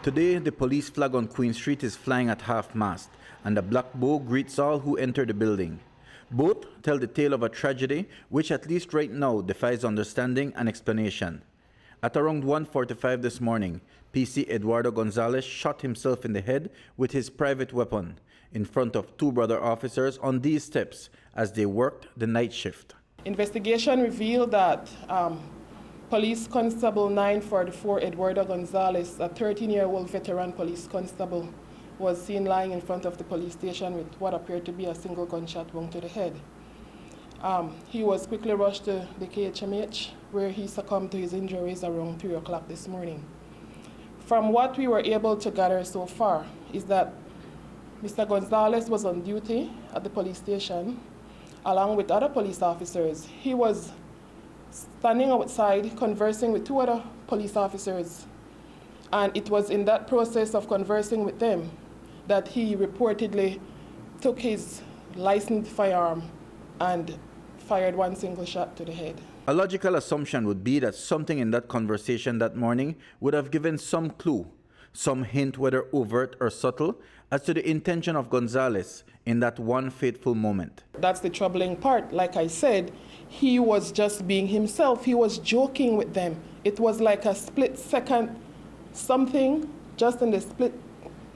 Today, the police flag on Queen Street is flying at half-mast, and a black bow greets all who enter the building. Both tell the tale of a tragedy which, at least right now, defies understanding and explanation. At around 1:45 this morning, PC Eduardo Gonzalez shot himself in the head with his private weapon in front of two brother officers on these steps as they worked the night shift. Investigation revealed that Police Constable 944 Eduardo Gonzalez, a 13-year-old veteran police constable, was seen lying in front of the police station with what appeared to be a single gunshot wound to the head. He was quickly rushed to the KHMH, where he succumbed to his injuries around 3 o'clock this morning. From what we were able to gather so far is that Mr. Gonzalez was on duty at the police station along with other police officers. He was standing outside conversing with two other police officers, and it was in that process of conversing with them that he reportedly took his licensed firearm and fired one single shot to the head. A logical assumption would be that something in that conversation that morning would have given some clue, some hint, whether overt or subtle, as to the intention of Gonzalez in that one fateful moment. That's the troubling part. Like I said, he was just being himself. He was joking with them. It was like a split second something, just in the split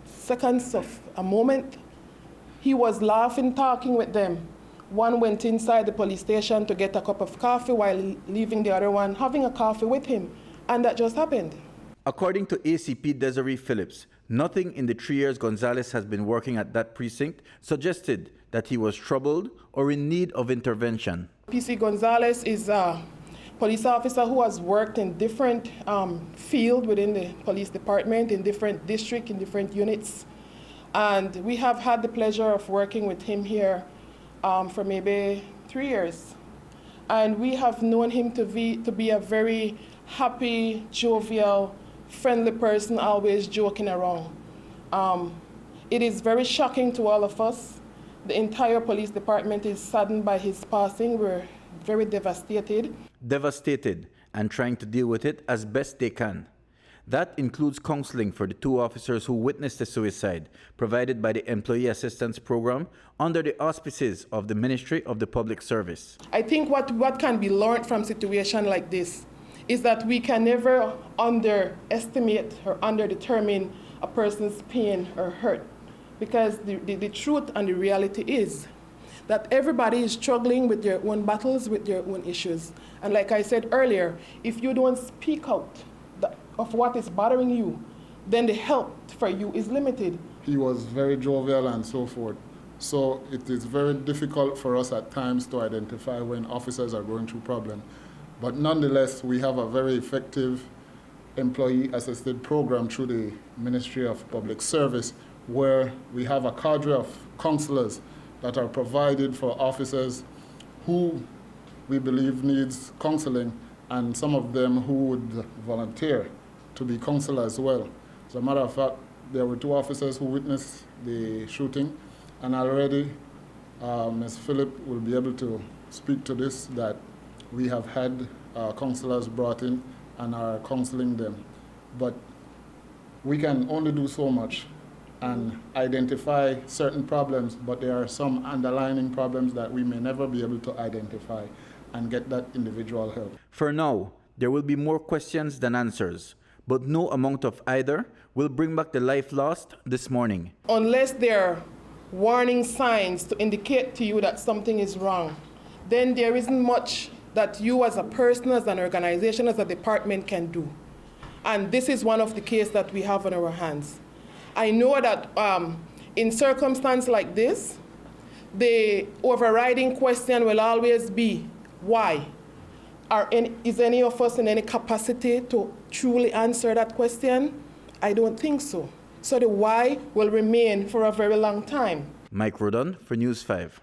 seconds of a moment. He was laughing, talking with them. One went inside the police station to get a cup of coffee while leaving the other one having a coffee with him. And that just happened. According to ACP Desiree Philips, nothing in the 3 years Gonzalez has been working at that precinct suggested that he was troubled or in need of intervention. PC Gonzalez is a police officer who has worked in different fields within the police department, in different districts, in different units. And we have had the pleasure of working with him here for maybe 3 years. And we have known him to be a very happy, jovial, friendly person, always joking around. It is very shocking to all of us. The entire police department is saddened by his passing. We're very devastated. Devastated and trying to deal with it as best they can. That includes counseling for the two officers who witnessed the suicide, provided by the Employee Assistance Program under the auspices of the Ministry of the Public Service. I think what can be learned from a situation like this is that we can never underestimate or underdetermine a person's pain or hurt, because the truth and the reality is that everybody is struggling with their own battles, with their own issues. And like I said earlier, if you don't speak out of what is bothering you, then the help for you is limited. He was very jovial and so forth. So it is very difficult for us at times to identify when officers are going through problems. But nonetheless, we have a very effective employee-assisted program through the Ministry of Public Service, where we have a cadre of counselors that are provided for officers who we believe needs counseling, and some of them who would volunteer to be counselors as well. As a matter of fact, there were two officers who witnessed the shooting, and already Ms. Phillips will be able to speak to this, that we have had counselors brought in and are counseling them. But we can only do so much and identify certain problems, but there are some underlying problems that we may never be able to identify and get that individual help. For now, there will be more questions than answers, but no amount of either will bring back the life lost this morning. Unless there are warning signs to indicate to you that something is wrong, then there isn't much that you as a person, as an organization, as a department can do. And this is one of the cases that we have on our hands. I know that in circumstances like this, the overriding question will always be, why? Is any of us in any capacity to truly answer that question? I don't think so. So the why will remain for a very long time. Mike Rodon for News 5.